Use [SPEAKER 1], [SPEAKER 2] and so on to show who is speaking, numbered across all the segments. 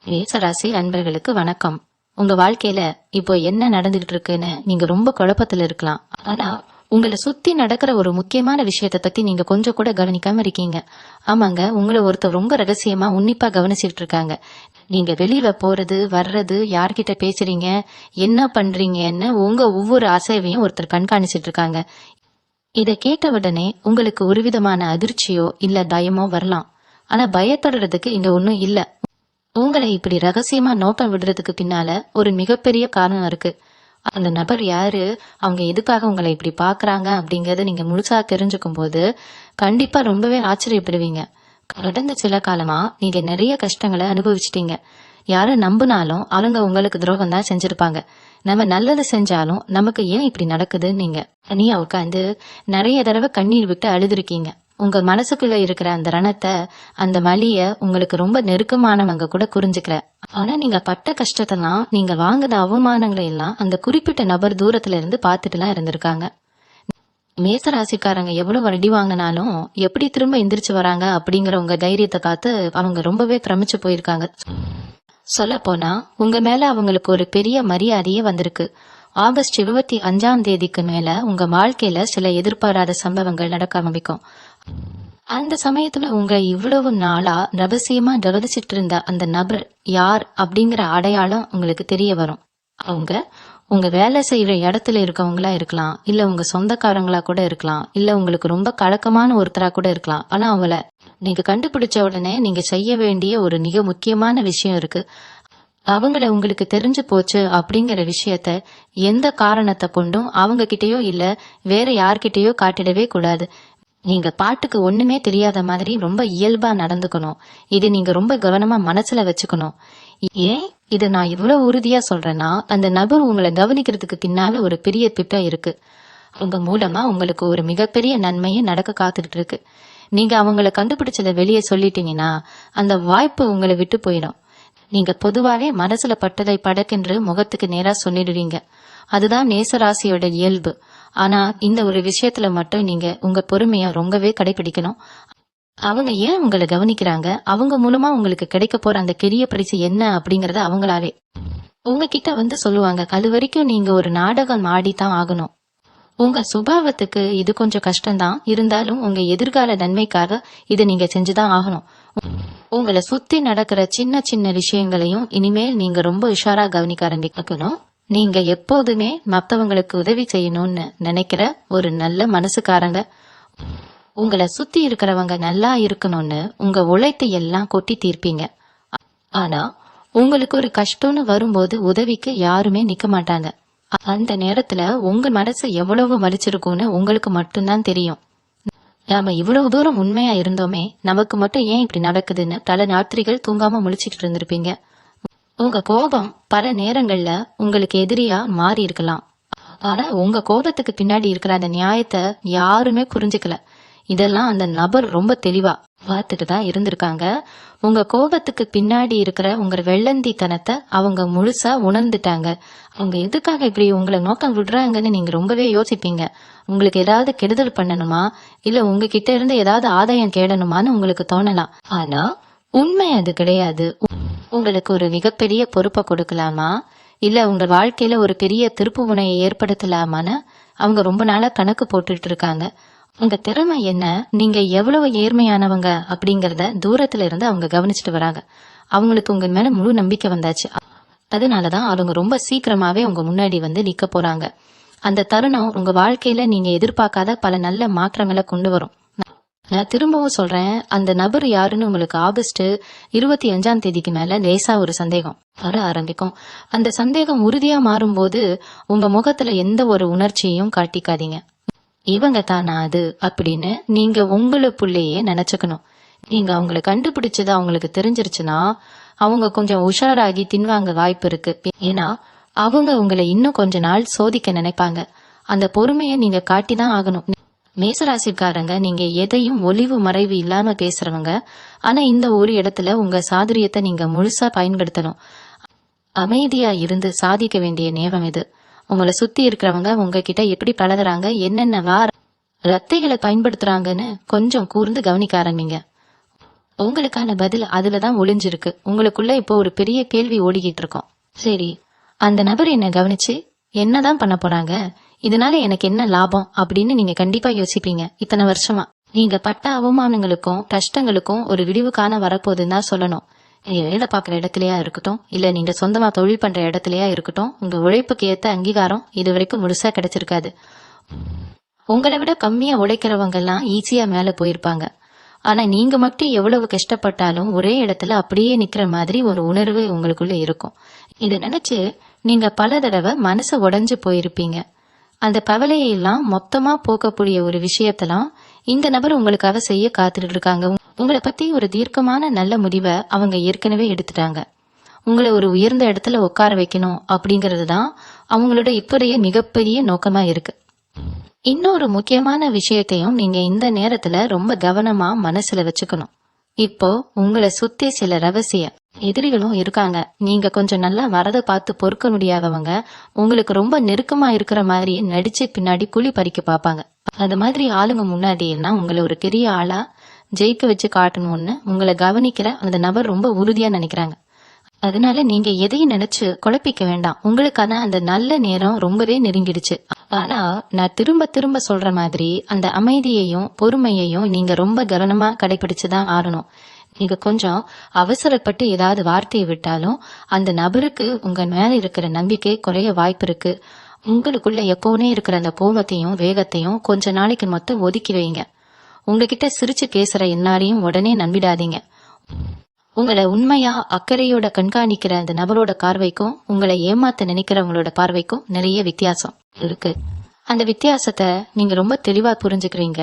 [SPEAKER 1] மேசராசி அன்பர்களுக்கு வணக்கம். உங்க வாழ்க்கையில இப்போ என்ன நடந்துகிட்டு இருக்குன்னு நீங்க ரொம்ப குழப்பத்துல இருக்கலாம். ஆனா உங்களை சுத்தி நடக்கிற ஒரு முக்கியமான விஷயத்த பத்தி நீங்க கொஞ்சம் கூட கவனிக்காம இருக்கீங்க. ஆமாங்க, உங்களை ஒருத்தர் ரொம்ப ரகசியமா உன்னிப்பா கவனிச்சுட்டு இருக்காங்க. நீங்க வெளியில போறது வர்றது, யார்கிட்ட பேசுறீங்க, என்ன பண்றீங்கன்னு உங்க ஒவ்வொரு அசைவையும் ஒருத்தர் கண்காணிச்சிட்டு இருக்காங்க. இதை கேட்ட உடனே உங்களுக்கு ஒரு விதமான அதிர்ச்சியோ இல்ல பயமோ வரலாம். ஆனா பயப்படுறதுக்கு இங்க ஒன்னும் இல்ல. உங்களை இப்படி ரகசியமா நோட்டம் விடுறதுக்கு பின்னால ஒரு மிகப்பெரிய காரணம் இருக்கு. அந்த நபர் யாரு, அவங்க எதுக்காக உங்களை இப்படி பாக்குறாங்க அப்படிங்கறத நீங்க முழுசா தெரிஞ்சுக்கும் போது கண்டிப்பா ரொம்பவே ஆச்சரியப்படுவீங்க. கடந்த சில காலமா நீங்க நிறைய கஷ்டங்களை அனுபவிச்சிட்டீங்க. யார நம்பினாலும் அவங்க உங்களுக்கு துரோகம் தான் செஞ்சிருப்பாங்க. நம்ம நல்லது செஞ்சாலும் நமக்கு ஏன் இப்படி நடக்குது, நீங்க தனியா உட்காந்து நிறைய தடவை கண்ணீர் விட்டு அழுதுருக்கீங்க. உங்க மனசுக்குள்ள இருக்கிற அந்த ரணத்தை, அந்த வலிய உங்களுக்கு ரொம்ப நெருக்கமானவங்க கூட புரிஞ்சுக்கல. ஆனா நீங்க பட்ட கஷ்டத்தெல்லாம், நீங்க வாங்கின அவமானங்களை எல்லாம் அந்த குறிப்பிட்ட நபர் தூரத்துல இருந்து பாத்துட்டு எல்லாம் இருந்திருக்காங்க. மேசராசிக்காரங்க எவ்வளவு அடி வாங்கினாலும் எப்படி திரும்ப எந்திரிச்சு வராங்க அப்படிங்கிற உங்க தைரியத்தை பார்த்து அவங்க ரொம்பவே பிரமிச்சு போயிருக்காங்க. சொல்ல போனா உங்க மேல அவங்களுக்கு ஒரு பெரிய மரியாதையே வந்திருக்கு. ஆகஸ்ட் 25 மேல உங்க வாழ்க்கையில சில எதிர்பாராத சம்பவங்கள் நடக்க ஆரம்பிக்கும். அந்த சமயத்துல உங்க இவ்வளவு நாளா ரகசியமா கவனிச்சிட்டு இருந்த அந்த நபர் யார் அப்படிங்கிற அடையாளம் உங்களுக்கு தெரிய வரும். அவங்க உங்க வேலை செய்யற இடத்துல இருக்கவங்களா இருக்கலாம், இல்ல உங்க சொந்தக்காரங்களா கூட இருக்கலாம், இல்ல உங்களுக்கு ரொம்ப கலக்கமான ஒருத்தரா கூட இருக்கலாம். ஆனா அவங்கள நீங்க கண்டுபிடிச்ச உடனே நீங்க செய்ய வேண்டிய ஒரு மிக முக்கியமான விஷயம் இருக்கு. அவங்கள உங்களுக்கு தெரிஞ்சு போச்சு அப்படிங்கிற விஷயத்த எந்த காரணத்தை கொண்டும் அவங்க கிட்டயோ இல்ல வேற யார்கிட்டயோ காட்டிடவே கூடாது. நீங்க பாட்டுக்கு ஒண்ணுமே தெரியாத மாதிரி ரொம்ப இயல்பா நடந்துக்கணும். இது நீங்க ரொம்ப கவனமா மனசுல வச்சுக்கணும். ஏன் இத நான் இவ்வளவு உறுதியா சொல்றேன்னா, அந்த நபர் உங்களை கவனிக்கிறதுக்கு பின்னால ஒரு பெரிய திட்டம் இருக்கு. உங்க மூலமா உங்களுக்கு ஒரு மிகப்பெரிய நன்மையே நடக்க காத்துக்கிட்டு இருக்கு. நீங்க அவங்கள கண்டுபிடிச்சத வெளியே சொல்லிட்டீங்கன்னா அந்த வாய்ப்பு உங்களை விட்டு போயிடும். நீங்க பொதுவாவே மனசுல பட்டதை படக்கென்று முகத்துக்கு நேரா சொல்லிடுவீங்க. அதுதான் நேசராசியோட இயல்பு. ஆனா இந்த ஒரு விஷயத்துல மட்டும் நீங்க உங்க பொறுமைய ரொம்பவே கடைபிடிக்கணும். அவங்க ஏன் உங்களை கவனிக்கிறாங்க, அவங்க மூலமா உங்களுக்கு கிடைக்க போற அந்த பெரிய பரிசு என்ன அப்படிங்கறத அவங்களாவே உங்ககிட்ட வந்து சொல்லுவாங்க. அது வரைக்கும் நீங்க ஒரு நாடகம் ஆடித்தான் ஆகணும். உங்க சுபாவத்துக்கு இது கொஞ்சம் கஷ்டம்தான், இருந்தாலும் உங்க எதிர்கால நன்மைக்காக இதை நீங்க செஞ்சுதான் ஆகணும். உங்களை சுத்தி நடக்கிற சின்ன சின்ன விஷயங்களையும் இனிமேல் நீங்க ரொம்ப உஷாரா கவனிக்க ஆரம்பிக்கணும். நீங்க எப்போதுமே மத்தவங்களுக்கு உதவி செய்யணும்னு நினைக்கிற ஒரு நல்ல மனசுக்காரங்க. உங்களை சுத்தி இருக்கிறவங்க நல்லா இருக்கணும்னு உங்க உழைத்தை எல்லாம் கொட்டி தீர்ப்பீங்க. ஆனா உங்களுக்கு ஒரு கஷ்டம்னு வரும்போது உதவிக்கு யாருமே நிக்க மாட்டாங்க. அந்த நேரத்துல உங்க மனசு எவ்வளவு வலிச்சிருக்கும்னு உங்களுக்கு மட்டும்தான் தெரியும். நாம இவ்வளவு தூரம் உண்மையா இருந்தோமே, நமக்கு மட்டும் ஏன் இப்படி நடக்குதுன்னு பல ராத்திரிகள் தூங்காம முழிச்சிட்டு இருந்திருப்பீங்க. உங்க கோபம் பல நேரங்கள்ல உங்களுக்கு எதிரியா மாறி இருக்கலாம். ஆனா உங்க கோபத்துக்கு பின்னாடி இருக்கிற அந்த நியாயத்தை யாருமே புரிஞ்சுக்கல. இதெல்லாம் அந்த நபர் ரொம்ப தெளிவா பார்த்துட்டு தான் இருந்திருக்காங்க. உங்க கோபத்துக்கு பின்னாடி இருக்கிற உங்க வெள்ளந்தித்தனத்தை அவங்க முழுசா உணர்ந்துட்டாங்க. அவங்க எதுக்காக இப்படி உங்களை நோக்கம் விடுறாங்கன்னு நீங்க ரொம்பவே யோசிப்பீங்க. உங்களுக்கு ஏதாவது கெடுதல் பண்ணணுமா, இல்ல உங்ககிட்ட இருந்து ஏதாவது ஆதாயம் கேடணுமான்னு உங்களுக்கு தோணலாம். ஆனா உண்மை அது கிடையாது. உங்களுக்கு ஒரு மிகப்பெரிய பொறுப்பை கொடுக்கலாமா, இல்ல உங்க வாழ்க்கையில ஒரு பெரிய திருப்பு முனையை ஏற்படுத்தலாமான்னு அவங்க ரொம்ப நாளா கணக்கு போட்டுட்டு இருக்காங்க. உங்க திறமை என்ன, நீங்க எவ்வளவு ஏழ்மையானவங்க அப்படிங்கறத தூரத்துல இருந்து அவங்க கவனிச்சுட்டு வராங்க. அவங்களுக்கு உங்க மேல முழு நம்பிக்கை வந்தாச்சு. அதனாலதான் அவங்க ரொம்ப சீக்கிரமாவே உங்க முன்னாடி வந்து நிக்க போறாங்க. அந்த தருணம் உங்க வாழ்க்கையில நீங்க எதிர்பார்க்காத பல நல்ல மாற்றங்களை கொண்டு வரும். நான் திரும்பவும் சொல்றேன், அந்த நபர் யாருன்னு உங்களுக்கு ஆகஸ்ட் 25 மேல லேசா ஒரு சந்தேகம் வர ஆரம்பிக்கும். அந்த சந்தேகம் உறுதியா மாறும்போது உங்க முகத்துல எந்த ஒரு உணர்ச்சியையும் காட்டிக்காதீங்க. இவங்க தானா அது அப்படின்னு நீங்க உங்களுக்குள்ளேயே நினைச்சுக்கணும். நீங்க அவங்களை கண்டுபிடிச்சது அவங்களுக்கு தெரிஞ்சிருச்சுன்னா அவங்க கொஞ்சம் உஷாராகி தின்வாங்க வாய்ப்பு இருக்கு. ஏன்னா அவங்க உங்களை இன்னும் கொஞ்ச நாள் சோதிக்க நினைப்பாங்க. அந்த பொறுமையை நீங்க காட்டிதான் ஆகணும். மேசராசிக்காரங்க நீங்க எதையும் ஒளிவு மறைவு இல்லாம பேசுறவங்க. ஆனா இந்த ஒரு இடத்துல உங்க சாதுரியத்தை நீங்க முழுசா பயன்படுத்தணும். அமைதியா இருந்து சாதிக்க வேண்டிய நேரம் இது. உங்களை சுத்தி இருக்கிறவங்க உங்ககிட்ட எப்படி பழகுறாங்க, என்னென்ன ரத்தைகளை பயன்படுத்துறாங்கன்னு கொஞ்சம் கூர்ந்து கவனிக்க ஆரம்பிங்க. உங்களுக்கான பதில் அதுலதான் ஒளிஞ்சிருக்கு. உங்களுக்குள்ள இப்போ ஒரு பெரிய கேள்வி ஓடிக்கிட்டு இருக்கோம். சரி, அந்த நபர் என்ன கவனிச்சு என்னதான் பண்ண போறாங்க, இதனால எனக்கு என்ன லாபம் அப்படின்னு நீங்க கண்டிப்பா யோசிப்பீங்க. இத்தனை வருஷமா நீங்க பட்ட அவமானங்களுக்கும் கஷ்டங்களுக்கும் ஒரு விடிவு காண வரப்போகுதுன்னு தான் சொல்லணும். நீங்க வேலை பார்க்குற இடத்துலயா இருக்கட்டும், இல்ல நீங்க சொந்தமா தொழில் பண்ற இடத்துலயா இருக்கட்டும், உங்க உழைப்புக்கு ஏத்த அங்கீகாரம் இது வரைக்கும் முழுசா கிடைச்சிருக்காது. உங்களை விட கம்மியா உழைக்கிறவங்க எல்லாம் ஈஸியா மேல போயிருப்பாங்க. ஆனா நீங்க மட்டும் எவ்வளவு கஷ்டப்பட்டாலும் ஒரே இடத்துல அப்படியே நிக்கிற மாதிரி ஒரு உணர்வு உங்களுக்குள்ள இருக்கும். இதை நினைச்சு நீங்க பல தடவை மனசு உடைஞ்சு போயிருப்பீங்க. அந்த கவலையை எல்லாம் மொத்தமா போக்கக்கூடிய ஒரு விஷயத்தெல்லாம் இந்த நபர் உங்களுக்காக செய்ய காத்துட்டு இருக்காங்க. உங்களை பத்தி ஒரு தீர்க்கமான நல்ல முடிவை அவங்க ஏற்கனவே எடுத்துட்டாங்க. உங்களை ஒரு உயர்ந்த இடத்துல உட்கார வைக்கணும் அப்படிங்கிறது தான் அவங்களோட இப்போதைய மிகப்பெரிய நோக்கமா இருக்கு. இன்னொரு முக்கியமான விஷயத்தையும் நீங்க இந்த நேரத்துல ரொம்ப கவனமா மனசுல வச்சுக்கணும். இப்போ உங்களை சுத்தி சில ரகசிய எதிரிகளும் இருக்காங்க. நீங்க கொஞ்சம் நல்லா வரத பார்த்து பொறுக்க முடியாதவங்க உங்களுக்கு ரொம்ப நெருக்கமா இருக்கிற மாதிரி நடிச்சு பின்னாடி குழி பறிக்க பார்ப்பாங்க. அந்த மாதிரி ஆளுங்க முன்னாடி எல்லாம் உங்களை ஒரு பெரிய ஆளா ஜெயிக்க வச்சு காட்டணும்னு உங்களை கவனிக்கிற அந்த நபர் ரொம்ப உறுதியா நினைக்கிறாங்க. அதனால நீங்க எதையும் நினைச்சு குழப்பிக்க வேண்டாம். உங்களுக்கான அந்த நல்ல நேரம் ரொம்பவே நெருங்கிடுச்சு. ஆனா நான் திரும்ப திரும்ப சொல்ற மாதிரி அந்த அமைதியையும் பொறுமையையும் நீங்க ரொம்ப கவனமா கடைபிடிச்சுதான் ஆடணும். நீங்க கொஞ்சம் அவசரப்பட்டு ஏதாவது வார்த்தையை விட்டாலும் அந்த நபருக்கு உங்க மேல இருக்கிற நம்பிக்கை குறைய வாய்ப்பு இருக்கு. உங்களுக்குள்ள எப்பவுமே இருக்கிற அந்த கோபத்தையும் வேகத்தையும் கொஞ்ச நாளைக்கு மொத்தம் ஒதுக்கி வைங்க. உங்ககிட்ட சிரிச்சு பேசுற எல்லாரையும் உடனே நம்பிடாதீங்க. உங்களை உண்மையா அக்கறையோட கண்காணிக்கிற அந்த நபரோட பார்வைக்கும் உங்களை ஏமாத்த நினைக்கிறவங்களோட பார்வைக்கும் நிறைய வித்தியாசம் இருக்கு. அந்த வித்தியாசத்தை நீங்க ரொம்ப தெளிவா புரிஞ்சுக்கிறீங்க.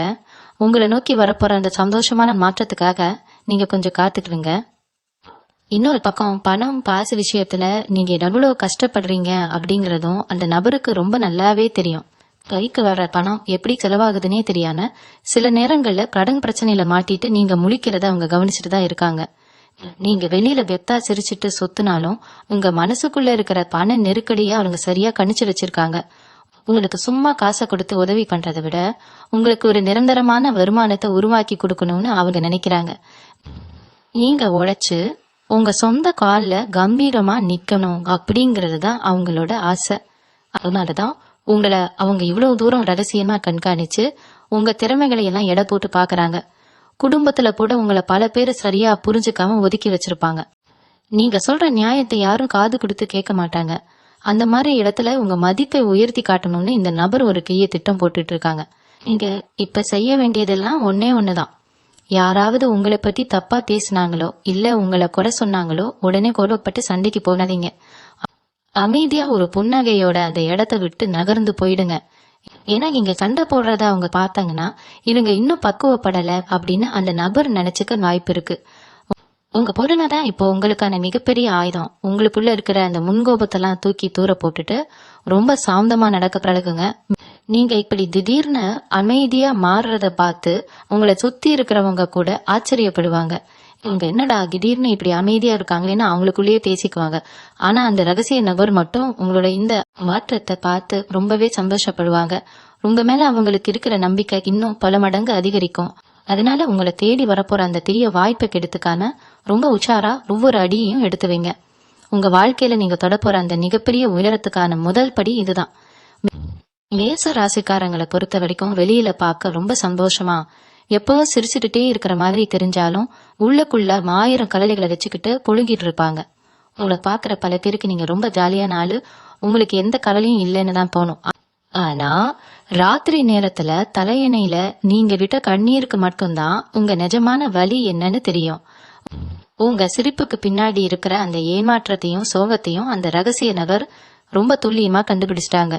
[SPEAKER 1] உங்களை நோக்கி வரப்போற அந்த சந்தோஷமான மாற்றத்துக்காக நீங்க கொஞ்சம் காத்துக்கிறீங்க. இன்னொரு பக்கம் பணம் பாசு விஷயத்துல நீங்க எவ்வளவு கஷ்டப்படுறீங்க அப்படிங்கறதும் அந்த நபருக்கு ரொம்ப நல்லாவே தெரியும். கைக்கு வர்ற பணம் எப்படி செலவாகுதுன்னே தெரியாம சில நேரங்கள்ல கடன் பிரச்சனையில மாட்டிட்டு நீங்க முழிக்கிறத அவங்க கவனிச்சுட்டு தான் இருக்காங்க. நீங்க வெளியில வெத்தா சிரிச்சிட்டு சொத்துனாலும் உங்க மனசுக்குள்ள இருக்கிற பண நெருக்கடியா அவங்க சரியா கணிச்சு வச்சிருக்காங்க. உங்களுக்கு சும்மா காசை கொடுத்து உதவி பண்றதை விட உங்களுக்கு ஒரு நிரந்தரமான வருமானத்தை உருவாக்கி கொடுக்கணும்னு அவங்க நினைக்கிறாங்க. நீங்க உழைச்சு உங்க சொந்த கால்ல கம்பீரமா நிக்கணும் அப்படிங்கறது தான் அவங்களோட ஆசை. அதனாலதான் உங்களை அவங்க இவ்வளவு தூரம் ரகசியமா கண்காணிச்சு உங்க திறமைகளை எல்லாம் எடை போட்டு பாக்குறாங்க. குடும்பத்துல கூட உங்களை பல பேர் சரியா புரிஞ்சுக்காம ஒதுக்கி வச்சிருப்பாங்க. நீங்க சொல்ற நியாயத்தை யாரும் காது கொடுத்து கேட்க மாட்டாங்க. அந்த மாதிரி இடத்துல உங்க மதிப்பை உயர்த்தி காட்டணும்னு இந்த நபர் ஒரு கையை திட்டம் போட்டுட்டு இருக்காங்க. நீங்க இப்ப செய்ய வேண்டியதெல்லாம் ஒன்னே ஒண்ணுதான். யாராவது உங்களை பத்தி தப்பா பேசினாங்களோ இல்ல உங்களை குறை சொன்னாங்களோ உடனே கோபப்பட்டு சண்டைக்கு போகாதீங்க. அமைதியா ஒரு புன்னகையோட அந்த இடத்த விட்டு நகர்ந்து போயிடுங்க. ஏன்னா நீங்க சண்டை போடுறத அவங்க பார்த்தாங்கன்னா இவங்க இன்னும் பக்குவப்படல அப்படின்னு அந்த நபர் நினைச்சுக்க வாய்ப்பு இருக்கு. உங்க பொருளாதான் இப்போ உங்களுக்கான மிகப்பெரிய ஆயுதம். உங்களுக்குள்ள இருக்கிற அந்த முன்கோபத்தெல்லாம் தூக்கி தூர போட்டுட்டு ரொம்ப சாந்தமா நடக்க பழகுங்க. நீங்க இப்படி திடீர்னு அமைதியா மாறுறத பார்த்து உங்களை சுத்தி இருக்கிறவங்க கூட ஆச்சரியப்படுவாங்க. இவங்க என்னடா திடீர்னு இப்படி அமைதியா இருக்காங்களேன்னு அவங்களுக்குள்ளேயே பேசிக்குவாங்க. ஆனா அந்த ரகசிய நபர் மட்டும் உங்களோட இந்த மாற்றத்தை பார்த்து ரொம்பவே சந்தோஷப்படுவாங்க. உங்க மேல அவங்களுக்கு இருக்கிற நம்பிக்கை இன்னும் பல மடங்கு அதிகரிக்கும். அதனால உங்களை தேடி வரப்போற அந்த பெரிய வாய்ப்பை கெடுத்துக்காம ரொம்ப உஷாரா ஒவ்வொரு அடியையும் எடுத்து வைங்க. உங்க வாழ்க்கையில நீங்க தொடப்போற அந்த மிகப்பெரிய உயரத்துக்கான முதல் படி இதுதான். மேச ராசிக்காரங்களை பொறுத்த வரைக்கும் வெளியில பார்க்க ரொம்ப சந்தோஷமா எப்பவும் சிரிச்சுட்டே இருக்கிற மாதிரி தெரிஞ்சாலும் உள்ளுக்குள்ள 1000 கவலைகளை வச்சுக்கிட்டு புழுங்கிட்டு இருப்பாங்க. உங்களை பாக்குற பல பேருக்கு நீங்க ரொம்ப ஜாலியான ஆளு, உங்களுக்கு எந்த கவலையும் இல்லைன்னு தான் தோணும். ஆனா ராத்திரி நேரத்துல தலையணையில நீங்க விட்ட கண்ணீருக்கு மட்டும்தான் உங்க நிஜமான வலி என்னன்னு தெரியும். உங்க சிரிப்புக்கு பின்னாடி இருக்கிற அந்த ஏமாற்றத்தையும் சோகத்தையும் அந்த ரகசிய நபர் ரொம்ப துல்லியமா கண்டுபிடிச்சிட்டாங்க.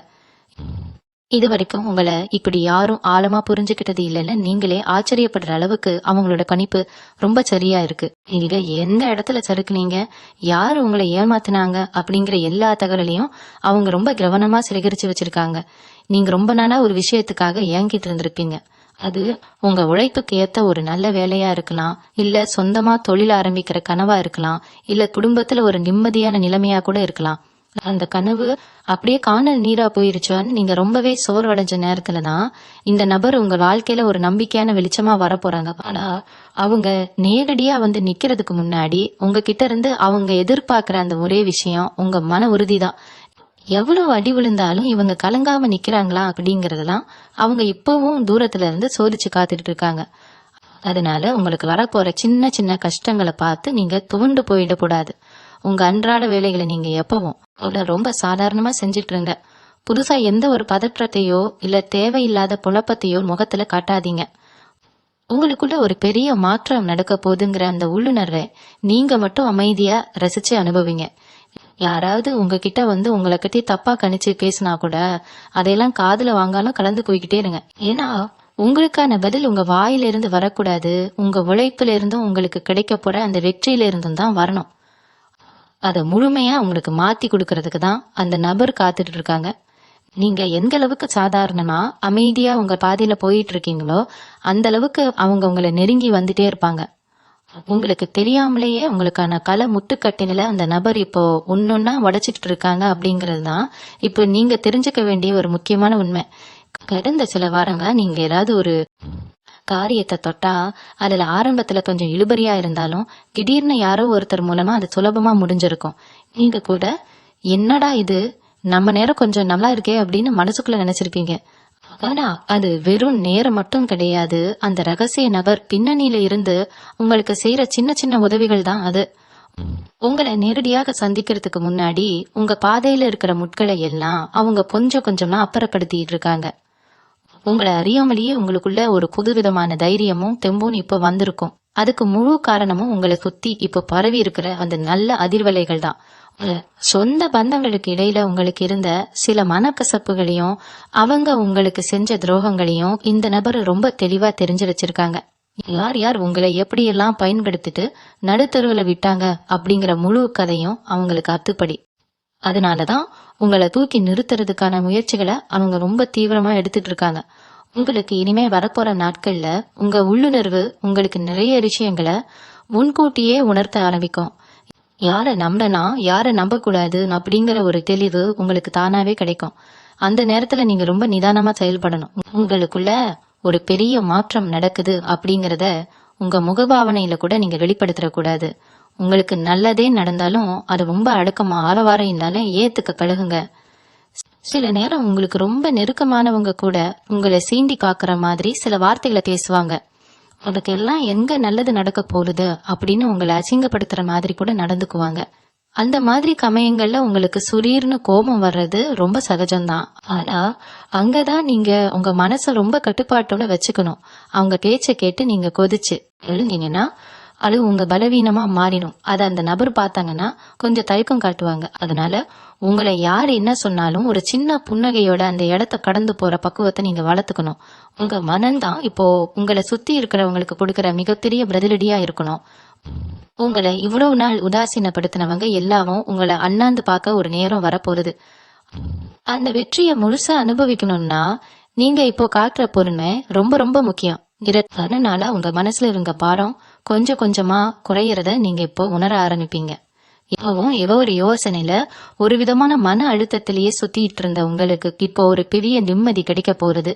[SPEAKER 1] இது வரைக்கும் உங்களை இப்படி யாரும் ஆழமா புரிஞ்சுக்கிட்டது இல்லைன்னு நீங்களே ஆச்சரியப்படுற அளவுக்கு அவங்களோட கணிப்பு ரொம்ப சரியா இருக்கு. நீங்க எந்த இடத்துல சறுக்குனீங்க, யாரு உங்களை ஏமாத்தினாங்க அப்படிங்கிற எல்லா தகவலையும் அவங்க ரொம்ப கவனமா சேகரிச்சு வச்சிருக்காங்க. நீங்க ரொம்ப நாளா ஒரு விஷயத்துக்காக ஏங்கிட்டு இருந்திருப்பீங்க. அது உங்க உழைப்புக்கு ஏத்த ஒரு நல்ல வேலையா இருக்கலாம், இல்ல சொந்தமா தொழில் ஆரம்பிக்கிற கனவா இருக்கலாம், இல்ல குடும்பத்துல ஒரு நிம்மதியான நிலைமையா கூட இருக்கலாம். அந்த கனவு அப்படியே காணல் நீரா போயிருச்சான்னு நீங்க ரொம்பவே சோர்வடைஞ்ச நேரத்துலதான் இந்த நபர் உங்க வாழ்க்கையில ஒரு நம்பிக்கையான வெளிச்சமா வரப்போறாங்க. ஆனா அவங்க நேரடியா வந்து நிக்கிறதுக்கு முன்னாடி உங்ககிட்ட இருந்து அவங்க எதிர்பார்க்கிற அந்த ஒரே விஷயம் உங்க மன உறுதிதான். எவ்வளவு அடி விழுந்தாலும் இவங்க கலங்காம நிக்கிறாங்களா அப்படிங்கறதெல்லாம் அவங்க இப்பவும் தூரத்துல இருந்து சோதிச்சு காத்துட்டு இருக்காங்க. அதனால உங்களுக்கு வரப்போற சின்ன சின்ன கஷ்டங்களை பார்த்து நீங்க துவண்டு போயிடக்கூடாது. உங்க அன்றாட வேலைகளை நீங்க எப்பவும் ரொம்ப சாதாரணமா செஞ்சுட்டு இருங்க. புதுசா எந்த ஒரு பதற்றத்தையோ இல்ல தேவையில்லாத குழப்பத்தையோ முகத்துல காட்டாதீங்க. உங்களுக்குள்ள ஒரு பெரிய மாற்றம் நடக்க போகுதுங்கிற அந்த உள்ளுணர்வை நீங்க மட்டும் அமைதியா ரசிச்சு அனுபவிங்க. யாராவது உங்ககிட்ட வந்து உங்களை பத்தி தப்பா கணிச்சு பேசினா கூட அதையெல்லாம் காதுல வாங்காலும் கடந்து போய்கிட்டே இருங்க. ஏன்னா உங்களுக்கான பதில் உங்க வாயில இருந்து வரக்கூடாது, உங்க உழைப்புல இருந்தும் உங்களுக்கு கிடைக்க போற அந்த வெற்றியில இருந்தும் தான் வரணும். அதை முழுமையா உங்களுக்கு மாத்தி கொடுக்கறதுக்கு தான் அந்த நபர் காத்துட்டு இருக்காங்க. நீங்க எந்த அளவுக்கு சாதாரணமா அமைதியா உங்க பாதையில போயிட்டு இருக்கீங்களோ அந்த அளவுக்கு அவங்க உங்களை நெருங்கி வந்துட்டே இருப்பாங்க. உங்களுக்கு தெரியாமலேயே உங்களுக்கான கலை முட்டுக்கட்டினில அந்த நபர் இப்போ ஒன்னொன்னா உடைச்சிட்டு இருக்காங்க அப்படிங்கிறது தான் இப்போ நீங்க தெரிஞ்சுக்க வேண்டிய ஒரு முக்கியமான உண்மை. கடந்த சில வாரங்களா நீங்க ஏதாவது ஒரு காரியத்தை தொட்டா அதுல ஆரம்பத்துல கொஞ்சம் இழுபறியா இருந்தாலும் திடீர்னு யாரோ ஒருத்தர் மூலமா அது சுலபமா முடிஞ்சிருக்கும். நீங்க கூட என்னடா இது நம்ம நேரம் கொஞ்சம் நல்லா இருக்கே அப்படின்னு மனசுக்குள்ள நினைச்சிருப்பீங்க. ஆனா அது வெறும் நேரம் மட்டும் கிடையாது, அந்த ரகசிய நபர் பின்னணியில இருந்து உங்களுக்கு செய்யற சின்ன சின்ன உதவிகள் தான் அது. உங்களை நேரடியாக சந்திக்கிறதுக்கு முன்னாடி உங்க பாதையில இருக்கிற முட்களை எல்லாம் அவங்க கொஞ்சம் கொஞ்சமா அப்புறப்படுத்திட்டு இருக்காங்க. உங்களை அறியாமலேயே உங்களுக்குள்ள ஒரு புதுவிதமான தைரியமும் தெம்பும் இப்ப வந்திருக்கும். அதுக்கு முழு காரணமும் உங்களை சுத்தி இப்ப பரவி இருக்கிற அந்த நல்ல அதிர்வலைகள் தான். சொந்த பந்தங்களுக்கு இடையில உங்களுக்கு இருந்த சில மனக்கசப்புகளையும் அவங்க உங்களுக்கு செஞ்ச துரோகங்களையும் இந்த நபர் ரொம்ப தெளிவா தெரிஞ்சு வச்சிருக்காங்க. யார் யார் உங்களை எப்படியெல்லாம் பயன்படுத்திட்டு நடுத்தருவுல விட்டாங்க அப்படிங்கிற முழு கதையும் அவங்களுக்கு அத்துப்படி. அதனாலதான் உங்களை தூக்கி நிறுத்துறதுக்கான முயற்சிகளை அவங்க ரொம்ப தீவிரமா எடுத்துட்டு இருக்காங்க. உங்களுக்கு இனிமே வரப்போற நாட்கள்ல உங்க உள்ளுணர்வு உங்களுக்கு நிறைய விஷயங்களை முன்கூட்டியே உணர்த்த ஆரம்பிக்கும். யார நம்பலாம் யார நம்ப கூடாது அப்படிங்கிற ஒரு தெளிவு உங்களுக்கு தானாவே கிடைக்கும். அந்த நேரத்துல நீங்க ரொம்ப நிதானமா செயல்படணும். உங்களுக்குள்ள ஒரு பெரிய மாற்றம் நடக்குது அப்படிங்கறத உங்க முகபாவனையில கூட நீங்க வெளிப்படுத்திடக்கூடாது. உங்களுக்கு நல்லதே நடந்தாலும் அது ரொம்ப அடக்கமா ஆரவாரம் இல்லாலும் ஏத்துக்க பழகுங்க. சில நேரம் உங்களுக்கு ரொம்ப நெருக்கமானவங்க கூட உங்களை சீண்டி காக்குற மாதிரி சில வார்த்தைகளை பேசுவாங்க. அதுக்கு எல்லாம் எங்க நல்லது நடக்க போகுது அப்படின்னு உங்களை அசிங்கப்படுத்துற மாதிரி கூட நடந்துக்குவாங்க. அந்த மாதிரி சமயங்கள்ல உங்களுக்கு சுரீர்னு கோபம் வர்றது ரொம்ப சகஜம்தான். ஆனா அங்கதான் நீங்க உங்க மனச ரொம்ப கட்டுப்பாட்டோட வச்சுக்கணும். அவங்க பேச்ச கேட்டு நீங்க கொதிச்சு எழுந்தீங்கன்னா அது உங்க பலவீனமா மாறிடும். அதை அந்த நபர் பார்த்தாங்கன்னா கொஞ்சம் தயக்கம் காட்டுவாங்க. அதனால உங்களை யார் என்ன சொன்னாலும் ஒரு சின்ன புன்னகையோட அந்த இடத்த கடந்து போற பக்குவத்தை நீங்க வளர்த்துக்கணும். உங்க மனம்தான் இப்போ உங்களை சுத்தி இருக்கிறவங்களுக்கு கொடுக்கற மிகப்பெரிய பதிலடியா இருக்கணும். உங்களை இவ்வளவு நாள் உதாசீனப்படுத்தினவங்க எல்லாரும் உங்களை அண்ணாந்து பார்க்க ஒரு நேரம் வரப்போகுது. அந்த வெற்றியை முழுசா அனுபவிக்கணும்னா நீங்க இப்போ காட்டுற பொறுமை ரொம்ப ரொம்ப முக்கியம். இதனால உங்க மனசுல இருந்த பாரம் கொஞ்சம் கொஞ்சமா குறையறத நீங்க இப்போ உணர ஆரம்பிப்பீங்க. இப்பவும் ஏதோ ஒரு யோசனையில ஒரு விதமான மன அழுத்தத்திலேயே சுத்திட்டு இருந்த உங்களுக்கு இப்போ ஒரு பெரிய நிம்மதி கிடைக்க போறது.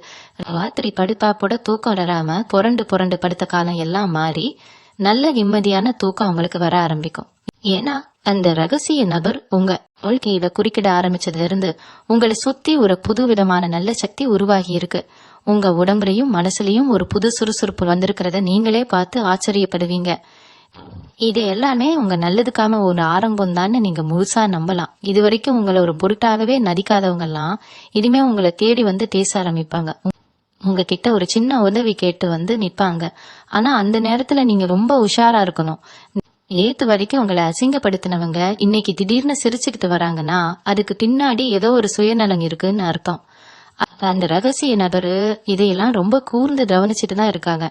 [SPEAKER 1] ராத்திரி படுத்தாப்போட தூக்கம் வராம புரண்டு புரண்டு படுத்த காலம் எல்லாம் மாறி நல்ல நிம்மதியான தூக்கம் உங்களுக்கு வர ஆரம்பிக்கும். ஏன்னா அந்த ரகசிய நபர் உங்க வாழ்க்கையில குறுக்கிட ஆரம்பிச்சதுல இருந்து உங்களை சுத்தி ஒரு புது விதமான நல்ல சக்தி உருவாகி இருக்கு. உங்க உடம்புலையும் மனசுலயும் ஒரு புது சுறுசுறுப்பு வந்திருக்கிறத நீங்களே பார்த்து ஆச்சரியப்படுவீங்க. இது எல்லாமே உங்க நல்லதுக்கான ஒரு ஆரம்பம் தான்னு நீங்க முழுசா நம்பலாம். இது வரைக்கும் உங்களை ஒரு பொருட்டாகவே நதிக்காதவங்க எல்லாம் இனிமே உங்களை தேடி வந்து பேச ஆரம்பிப்பாங்க. உங்ககிட்ட ஒரு சின்ன உதவி கேட்டு வந்து நிப்பாங்க. ஆனா அந்த நேரத்துல நீங்க ரொம்ப உஷாரா இருக்கணும். நேத்து வரைக்கும் உங்களை அசிங்கப்படுத்தினவங்க இன்னைக்கு திடீர்னு சிரிச்சுக்கிட்டு வராங்கன்னா அதுக்கு பின்னாடி ஏதோ ஒரு சுயநலம் இருக்குன்னு அர்த்தம். அந்த ரகசிய நபரு இதையெல்லாம் ரொம்ப கூர்ந்து கவனிச்சுட்டு தான் இருக்காங்க.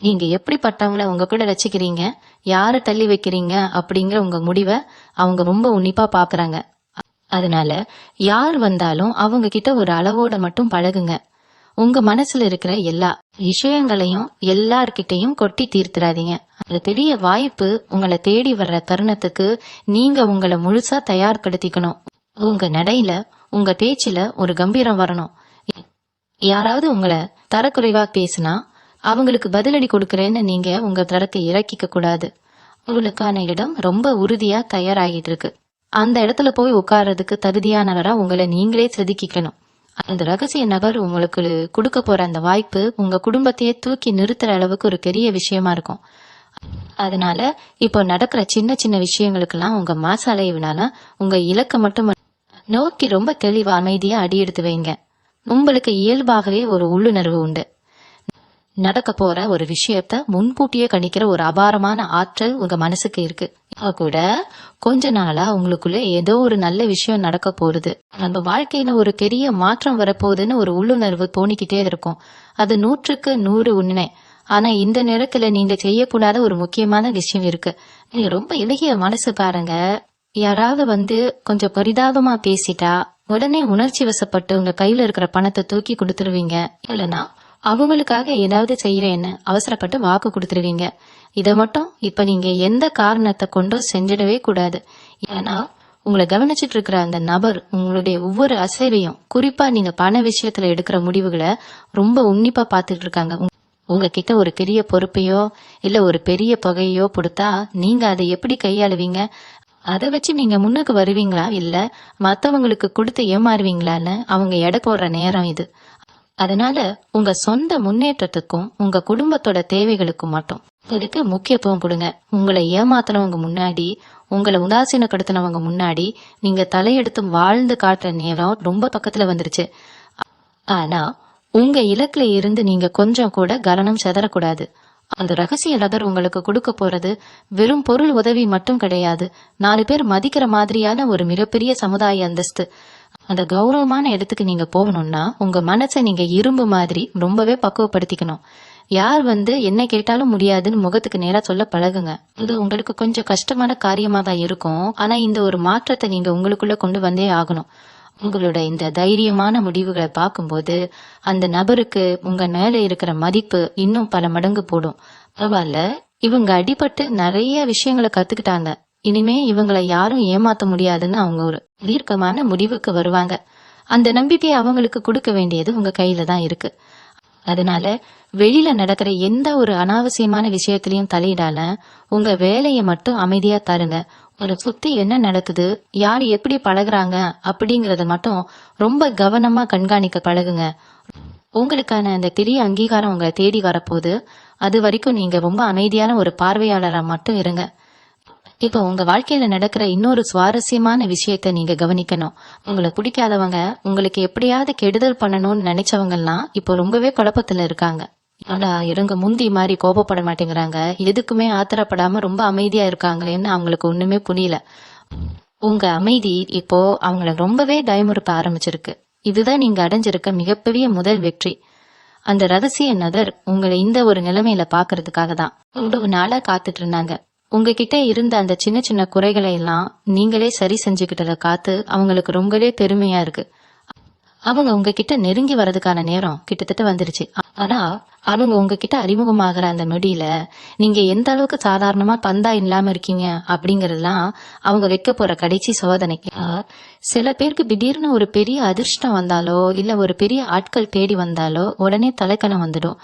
[SPEAKER 1] நீங்க எப்படிப்பட்டவங்கள உங்க கூட வச்சுக்கிறீங்க, யார தள்ளி வைக்கிறீங்க அப்படிங்கிற உங்க முடிவை அவங்க ரொம்ப உன்னிப்பா பாக்குறாங்க. அதனால யார் வந்தாலும் அவங்க கிட்ட ஒரு அளவோட மட்டும் பழகுங்க. உங்க மனசுல இருக்கிற எல்லா விஷயங்களையும் எல்லார்கிட்டையும் கொட்டி தீர்த்துறாதீங்க. அது பெரிய வாய்ப்பு உங்களை தேடி வர்ற தருணத்துக்கு நீங்க உங்களை முழுசா தயார்படுத்திக்கணும். உங்க நடையில, உங்க பேச்சுல ஒரு கம்பீரம் வரணும். யாராவது உங்களை தரக்குறைவா பேசினா அவங்களுக்கு பதிலடி கொடுக்கறேன்னு நீங்க உங்க தரத்தை இறக்கிக்க கூடாது. உங்களுக்கான இடம் ரொம்ப உறுதியா தயாராகிட்டு இருக்கு. அந்த இடத்துல போய் உட்கார்றதுக்கு தகுதியானவரா உங்களை நீங்களே செதுக்கிக்கணும். அந்த ரகசிய நபர் உங்களுக்கு கொடுக்க போற அந்த வாய்ப்பு உங்க குடும்பத்தையே தூக்கி நிறுத்துற அளவுக்கு ஒரு பெரிய விஷயமா இருக்கும். அதனால இப்போ நடக்கிற சின்ன சின்ன விஷயங்களுக்கெல்லாம் உங்க மாசாலையினால உங்க இலக்கை மட்டும் நோக்கி ரொம்ப தெளிவா அமைதியா அடி எடுத்து வைங்க. உங்களுக்கு இயல்பாகவே ஒரு உள்ளுணர்வு உண்டு. நடக்க போற ஒரு விஷயத்த முன்கூட்டியே கணிக்கிற ஒரு அபாரமான ஆற்றல் உங்க மனசுக்கு இருக்கு. கூட கொஞ்ச நாளா உங்களுக்குள்ள ஏதோ ஒரு நல்ல விஷயம் நடக்க போகுது, நம்ம வாழ்க்கையில ஒரு பெரிய மாற்றம் வரப்போகுதுன்னு ஒரு உள்ளுணர்வு தோணிக்கிட்டே இருக்கும். அது 100க்கு 100 உண்மை. ஆனா இந்த நேரத்துல நீங்க செய்யக்கூடாத ஒரு முக்கியமான விஷயம் இருக்கு. நீங்க ரொம்ப இலகிய மனசு பாருங்க. யாராவது கொஞ்சம் பரிதாபமா பேசிட்டா உடனே உணர்ச்சி வசப்பட்டு உங்க கையில இருக்கிற பணத்தை தூக்கி கொடுத்துருவீங்க. இல்லைன்னா அவங்களுக்காக ஏதாவது செய்யறேன்னு அவசரப்பட்டு வாக்கு கொடுத்துருவீங்க. இதை மட்டும் இப்ப நீங்க எந்த காரணத்தை கொண்டும் செஞ்சிடவே கூடாது. ஏன்னா உங்களை கவனிச்சிட்டு இருக்கிற அந்த நபர் உங்களுடைய ஒவ்வொரு அசைவையும், குறிப்பா நீங்க பண விஷயத்துல எடுக்கிற முடிவுகளை ரொம்ப உன்னிப்பா பாத்துட்டு இருக்காங்க. உங்ககிட்ட ஒரு பெரிய பொறுப்பையோ இல்ல ஒரு பெரிய தொகையோ கொடுத்தா நீங்க அதை எப்படி கையாளுவீங்க? அதை வச்சு நீங்க முன்னுக்கு வருவீங்களா இல்ல மத்தவங்களுக்கு கொடுத்து ஏமாறுவீங்களான்னு அவங்க எடை போடுற நேரம் இது. அதனால உங்க சொந்த முன்னேற்றத்துக்கும் உங்க குடும்பத்தோட தேவைகளுக்கும் மட்டும் இதுக்கு முக்கியத்துவம் கொடுங்க. உங்களை ஏமாத்தினவங்க முன்னாடி, உங்களை உதாசீனப்படுத்தினவங்க முன்னாடி நீங்க தலையெடுத்து வாழ்ந்து காட்டுற நேரம் ரொம்ப பக்கத்துல வந்துருச்சு. ஆனா உங்க இலக்குல இருந்து நீங்க கொஞ்சம் கூட கவனம் செதறக்கூடாது. அந்த ரகசிய நபர் உங்களுக்கு கொடுக்க போறது வெறும் பொருள் உதவி மட்டும் கிடையாது. 4 பேர் மதிக்கிற மாதிரியான ஒரு மிகப்பெரிய சமுதாய அந்தஸ்து. அந்த கௌரவமான இடத்துக்கு நீங்க போகணும்னா உங்க மனசை நீங்க இரும்பு மாதிரி ரொம்பவே பக்குவப்படுத்திக்கணும். யார் என்ன கேட்டாலும் முடியாதுன்னு முகத்துக்கு நேரா சொல்ல பழகுங்க. இது உங்களுக்கு கொஞ்சம் கஷ்டமான காரியமா தான் இருக்கும். ஆனா இந்த ஒரு மாற்றத்தை நீங்க உங்களுக்குள்ள கொண்டு வந்தே ஆகணும். உங்களோட இந்த தைரியமான முடிவுகளை பார்க்கும்போது அந்த நபருக்கு உங்க மேல இருக்கிற மதிப்பு இன்னும் பல மடங்கு போடும். பரவாயில்ல, இவங்க அடிபட்டு நிறைய விஷயங்களை கத்துக்கிட்டாங்க, இனிமே இவங்களை யாரும் ஏமாத்த முடியாதுன்னு அவங்க ஒரு தீர்க்கமான முடிவுக்கு வருவாங்க. அந்த நம்பிக்கையை அவங்களுக்கு கொடுக்க வேண்டியது உங்க கையில தான் இருக்கு. அதனால வெளியில நடக்கிற எந்த ஒரு அனாவசியமான விஷயத்திலையும் தலையிடால உங்க வேலையை மட்டும் அமைதியா தருங்க. ஒரு சுத்தி என்ன நடக்குது, யார் எப்படி பழகுறாங்க அப்படிங்கறத மட்டும் ரொம்ப கவனமா கண்காணிக்க பழகுங்க. உங்களுக்கான அந்த பெரிய அங்கீகாரம் உங்களை தேடி வரப்போகுது. அது வரைக்கும் நீங்க ரொம்ப அமைதியான ஒரு பார்வையாளரா மட்டும் இருங்க. இப்போ உங்க வாழ்க்கையில நடக்கிற இன்னொரு சுவாரஸ்யமான விஷயத்த நீங்க கவனிக்கணும். உங்களை பிடிக்காதவங்க, உங்களுக்கு எப்படியாவது கெடுதல் பண்ணணும்னு நினைச்சவங்க எல்லாம் இப்போ ரொம்பவே குழப்பத்துல இருக்காங்க. ஆனா இவங்க முந்தி மாதிரி கோபப்பட மாட்டேங்கிறாங்க, எதுக்குமே ஆத்திரப்படாம ரொம்ப அமைதியா இருக்காங்களேன்னு அவங்களுக்கு ஒண்ணுமே புரியல. உங்க அமைதி இப்போ அவங்கள ரொம்பவே பயமுறுத்த ஆரம்பிச்சிருக்கு. இதுதான் நீங்க அடைஞ்சிருக்க மிகப்பெரிய முதல் வெற்றி. அந்த ரகசிய நபர் உங்களை இந்த ஒரு நிலைமையில பாக்குறதுக்காக தான் இவ்வளவு நாளா காத்துட்டு இருந்தாங்க. உங்ககிட்ட இருந்த அந்த சின்ன சின்ன குறைகளை எல்லாம் நீங்களே சரி செஞ்சுக்கிட்டத காத்து அவங்களுக்கு ரொம்பவே பெருமையா இருக்கு. அவங்க உங்ககிட்ட நெருங்கி வர்றதுக்கான நேரம் கிட்டத்தட்ட வந்துருச்சு. ஆனா அவங்க உங்ககிட்ட அறிமுகமாகற அந்த நொடியில நீங்க எந்த அளவுக்கு சாதாரணமா பந்தா இல்லாம இருக்கீங்க அப்படிங்கறதுலாம் அவங்க வைக்க போற கடைசி சோதனை. சில பேருக்கு திடீர்னு ஒரு பெரிய அதிர்ஷ்டம் வந்தாலோ இல்ல ஒரு பெரிய ஆட்கள் தேடி வந்தாலோ உடனே தலைக்கணம் வந்துடும்.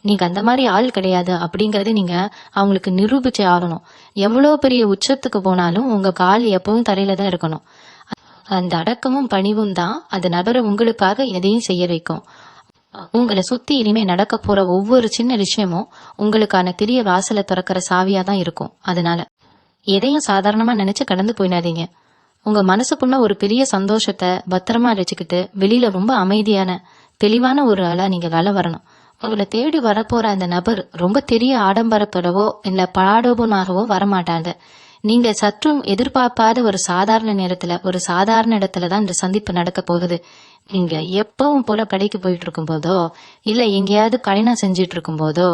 [SPEAKER 1] நீங்க அந்த மாதிரி ஆள் கிடையாது அப்படிங்கறது நீங்க அவங்களுக்கு நிரூபிச்சு ஆகணும். எவ்வளவு பெரிய உச்சத்துக்கு போனாலும் உங்க கால் எப்பவும் தரையில தான் இருக்கணும். அந்த அடக்கமும் பணிவும் தான் அந்த நபரை உங்களுக்காக எதையும் செய்ய வைக்கும். உங்களை சுத்தி இனிமே நடக்க போற ஒவ்வொரு சின்ன விஷயமும் உங்களுக்கான பெரிய வாசலை திறக்கிற சாவியா தான் இருக்கும். அதனால எதையும் சாதாரணமா நினைச்சு கடந்து போயிடாதீங்க. உங்க மனசுக்குள்ள ஒரு பெரிய சந்தோஷத்தை பத்திரமா வச்சுக்கிட்டு வெளியில ரொம்ப அமைதியான தெளிவான ஒரு ஆளா நீங்க வள வரணும். உங்களை தேடி வரப்போற அந்த நபர் ரொம்ப பெரிய ஆடம்பரப்படவோ இல்ல பாடோபமாகவோ வரமாட்டாங்க. நீங்க சற்றும் எதிர்பார்க்காத ஒரு சாதாரண நேரத்துல ஒரு சாதாரண இடத்துலதான் இந்த சந்திப்பு நடக்க போகுது. நீங்க எப்பவும் போல கடைக்கு போயிட்டு இருக்கும் போதோ இல்ல எங்கேயாவது பயணம் செஞ்சிட்டு இருக்கும் போதோ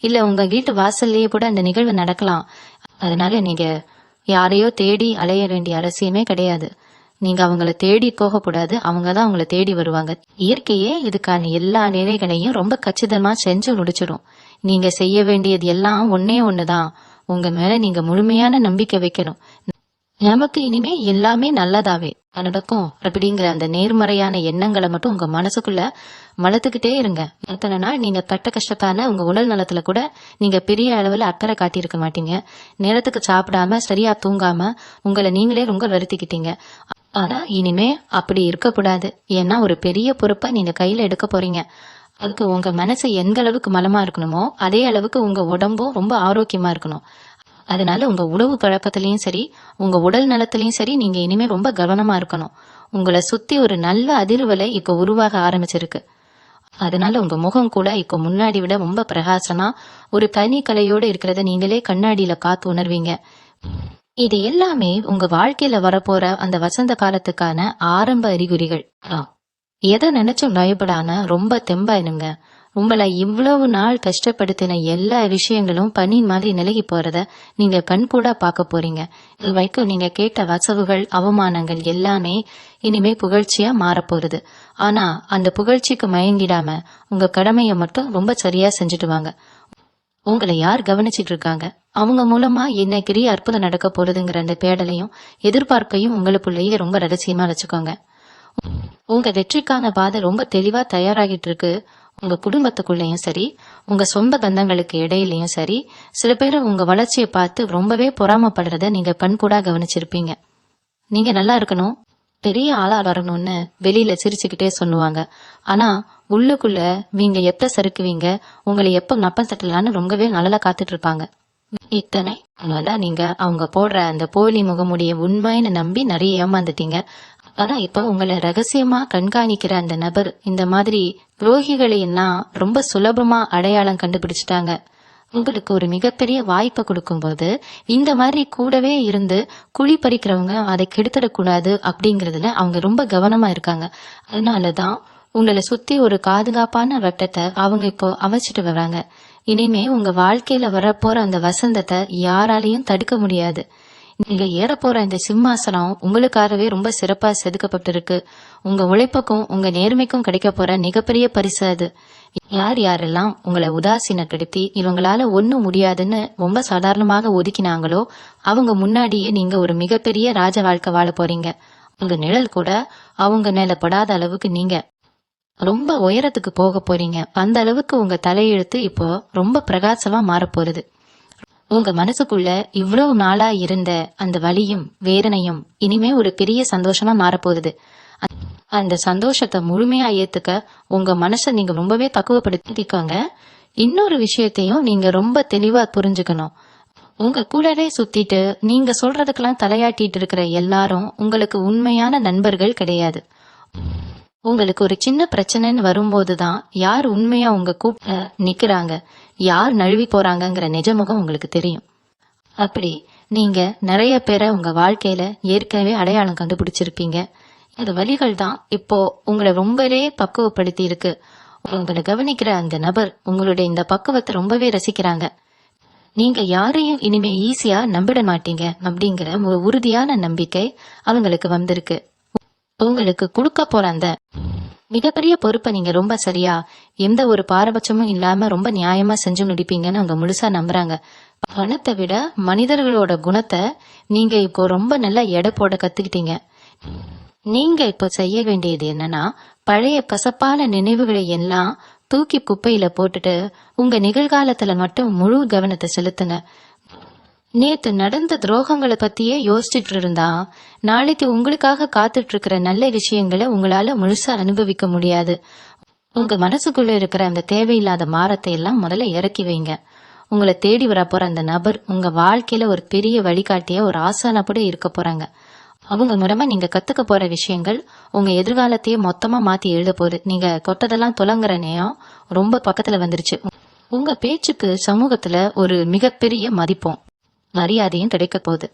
[SPEAKER 1] இல்ல உங்க வீட்டு வாசல்லையே கூட அந்த நிகழ்வு நடக்கலாம். அதனால நீங்க யாரையோ தேடி அலைய வேண்டிய அவசியமே கிடையாது. நீங்க அவங்கள தேடி போகக்கூடாது, அவங்கதான் அவங்கள தேடி வருவாங்க. இயற்கையே இதுக்கான எல்லா நிலைகளையும் ரொம்ப கச்சிதமா செஞ்சு முடிச்சிடும். நீங்க செய்ய வேண்டியது எல்லாம் ஒன்னே ஒண்ணுதான், உங்க மேல நீங்க முழுமையான நம்பிக்கை வைக்கணும். நமக்கு இனிமே எல்லாமே நல்லதாவே நடக்கும் அப்படிங்கிற அந்த நேர்மறையான எண்ணங்களை மட்டும் உங்க மனசுக்குள்ள வளர்த்துக்கிட்டே இருங்க. எத்தனை நாள் நீங்க பட்ட கஷ்டத்தால உங்க உடல் நலத்துல கூட நீங்க பெரிய அளவுல அக்கறை காட்டியிருக்க மாட்டீங்க. நேரத்துக்கு சாப்பிடாம சரியா தூங்காம உங்களை நீங்களே ரொம்ப வருத்திக்கிட்டீங்க. ஆனா இனிமே அப்படி இருக்கக்கூடாது. ஏன்னா ஒரு பெரிய பொறுப்பை நீங்க கையில எடுக்க போறீங்க. அதுக்கு உங்க மனசு எந்த அளவுக்கு மலமா இருக்கணுமோ அதே அளவுக்கு உங்க உடம்பும் ரொம்ப ஆரோக்கியமா இருக்கணும். அதனால உங்க உணவு பழக்கத்திலயும் சரி, உங்க உடல் நலத்திலயும் சரி, நீங்க இனிமே ரொம்ப கவனமா இருக்கணும். உங்களை சுத்தி ஒரு நல்ல அதிர்வலை இப்ப உருவாக ஆரம்பிச்சிருக்கு. அதனால உங்க முகம் கூட இப்ப முன்னாடி விட ரொம்ப பிரகாசமா ஒரு தனி கலையோட இருக்கிறத நீங்களே கண்ணாடியில காத்து உணர்வீங்க. இது எல்லாமே உங்க வாழ்க்கையில வரப்போற அந்த வசந்த காலத்துக்கான ஆரம்ப அறிகுறிகள். எதை நினைச்சும் பயப்படாம ரொம்ப தெம்பாயினுங்க. உங்களை இவ்வளவு நாள் கஷ்டப்படுத்தின எல்லா விஷயங்களும் பனி மாதிரி நிலகி போறத நீங்க கண்கூடா பார்க்க போறீங்க. இது வரைக்கும் நீங்க கேட்ட வசவுகள், அவமானங்கள் எல்லாமே இனிமே புகழ்ச்சியா மாறப்போறது. ஆனா அந்த புகழ்ச்சிக்கு மயங்கிடாம உங்க கடமையை மட்டும் ரொம்ப சரியா செஞ்சுட்டு வாங்க. உங்களை யார் கவனிச்சிட்டு இருக்காங்க, அவங்க மூலமா என்ன பெரிய அற்புதம் நடக்க போறதுங்கிற அந்த தேடலையும் எதிர்பார்ப்பையும் உங்களுக்குள்ளேயே ரொம்ப ரகசியமா வச்சுக்கோங்க. உங்க வெற்றிக்கான பாதை ரொம்ப தெளிவா தயாராகிட்டு இருக்கு. உங்க குடும்பத்துக்குள்ளேயும் சரி, உங்க சொந்த பந்தங்களுக்கு இடையிலயும் சரி, சில பேர் உங்க வளர்ச்சியை பார்த்து ரொம்பவே பொறாமப்படுறத நீங்க கண்கூடா கவனிச்சிருப்பீங்க. நீங்க நல்லா இருக்கணும், பெரிய ஆளா வரணும்னு வெளியில சிரிச்சுக்கிட்டே சொல்லுவாங்க. ஆனா உள்ளுக்குள்ள நீங்க எப்ப சறுக்குவீங்க, உங்களை எப்ப நப்பம் தட்டலான்னு ரொம்பவே நல்லா காத்துட்டு இருப்பாங்க. இத்தனை தான் நீங்க அவங்க போடுற அந்த போலி முகமுடைய உண்மைன்னு நம்பி நிறைய ஏமாந்துட்டீங்க. ஆனா இப்ப உங்களை ரகசியமா கண்காணிக்கிற அந்த நபர் இந்த மாதிரி துரோகிகளை எல்லாம் ரொம்ப சுலபமா அடையாளம் கண்டுபிடிச்சிட்டாங்க. உங்களுக்கு ஒரு மிகப்பெரிய வாய்ப்பை கொடுக்கும்போது இந்த மாதிரி கூடவே இருந்து குழி பறிக்கிறவங்க அதை கெடுத்துடக்கூடாது அப்படிங்கறதுல அவங்க ரொம்ப கவனமா இருக்காங்க. அதனாலதான் உங்களை சுத்தி ஒரு பாதுகாப்பான வட்டத்தை அவங்க இப்போ அமைச்சிட்டு வராங்க. இனிமே உங்க வாழ்க்கையில வரப்போற அந்த வசந்தத்தை யாராலையும் தடுக்க முடியாது. நீங்க ஏற போற இந்த சிம்மாசனம் உங்களுக்காகவே ரொம்ப சிறப்பா செதுக்கப்பட்டிருக்கு. உங்க உழைப்புக்கும் உங்க நேர்மைக்கும் கிடைக்க போற மிகப்பெரிய பரிசு அது. யார் யாரெல்லாம் உங்களை உதாசீனப்படுத்தி இவங்களால ஒண்ணும் முடியாதுன்னு ரொம்ப சாதாரணமாக ஒதுக்கினாங்களோ அவங்க முன்னாடியே நீங்க ஒரு மிகப்பெரிய ராஜ வாழ்க்கை வாழ போறீங்க. உங்க நிழல் கூட அவங்க மேல படாத அளவுக்கு நீங்க ரொம்ப உயரத்துக்கு போக போறீங்க. அந்த அளவுக்கு உங்க தலையெழுத்து இப்போ ரொம்ப பிரகாசமா மாறப்போறது. உங்க மனசுக்குள்ள இவ்வளவு நாளா இருந்த அந்த வலியும் வேதனையும் இனிமே ஒரு பெரிய சந்தோஷமா மாறப்போகுது. அந்த சந்தோஷத்தை முழுமையா ஏத்துக்க உங்க மனசை நீங்க ரொம்பவே பக்குவப்படுத்திக்கோங்க. இன்னொரு விஷயத்தையும் நீங்க ரொம்ப தெளிவா புரிஞ்சுக்கணும். உங்க கூடவே சுத்திட்டு நீங்க சொல்றதுக்கெல்லாம் தலையாட்டிட்டு இருக்கிற எல்லாரும் உங்களுக்கு உண்மையான நண்பர்கள் கிடையாது. உங்களுக்கு ஒரு சின்ன பிரச்சனைன்னு வரும்போதுதான் யார் உண்மையா உங்க கூப்பிட்ட நிக்கிறாங்க, யார் நழுவி போறாங்கங்கிற நிஜமுகம் உங்களுக்கு தெரியும். அப்படி நீங்க நிறைய பேரை உங்க வாழ்க்கையில ஏற்கனவே அடையாளம் கண்டுபிடிச்சிருப்பீங்க. இந்த வழிகள் தான் இப்போ உங்களை ரொம்பவே பக்குவப்படுத்தி இருக்கு. உங்களை கவனிக்கிற அந்த நபர் உங்களுடைய இந்த பக்குவத்தை ரொம்பவே ரசிக்கிறாங்க. நீங்க யாரையும் இனிமே ஈஸியா நம்பிட மாட்டீங்க அப்படிங்கிற ஒரு உறுதியான நம்பிக்கை அவங்களுக்கு வந்திருக்கு. உங்களுக்கு கொடுக்க போற அந்த மிகப்பெரிய பொறுப்பை நீங்க ரொம்ப சரியா எந்த ஒரு பாரபட்சமும் இல்லாம ரொம்ப நியாயமா செஞ்சு முடிப்பீங்கன்னு அவங்க முழுசா நம்புறாங்க. பணத்தை விட மனிதர்களோட குணத்தை நீங்க இப்போ ரொம்ப நல்லா எடை போட கத்துக்கிட்டீங்க. நீங்க இப்போ செய்ய வேண்டியது என்னன்னா, பழைய கசப்பான நினைவுகளை எல்லாம் தூக்கி குப்பையில போட்டுட்டு உங்க நிகழ்காலத்துல மட்டும் முழு கவனத்தை செலுத்துங்க. நேத்து நடந்த துரோகங்களை பத்தியே யோசிச்சுட்டு இருந்தா நாளைக்கு உங்களுக்காக காத்துட்டு இருக்கிற நல்ல விஷயங்களை உங்களால முழுசா அனுபவிக்க முடியாது. உங்க மனசுக்குள்ள இருக்கிற அந்த தேவையில்லாத மாரத்தை எல்லாம் முதல்ல இறக்கி வைங்க. உங்களை தேடி வர போற அந்த நபர் உங்க வாழ்க்கையில ஒரு பெரிய வழிகாட்டிய ஒரு ஆசானப்பட இருக்க போறாங்க. அவங்க மூலமா நீங்க கத்துக்க போற விஷயங்கள் உங்க எதிர்காலத்தையே மொத்தமா மாத்தி எழுத போகுது. நீங்க தொட்டதெல்லாம் துலங்குற நேரம் ரொம்ப பக்கத்துல வந்துருச்சு. உங்க பேச்சுக்கு சமூகத்துல ஒரு மிகப்பெரிய மதிப்பும் மரியாதையும் கிடைக்க போகுது.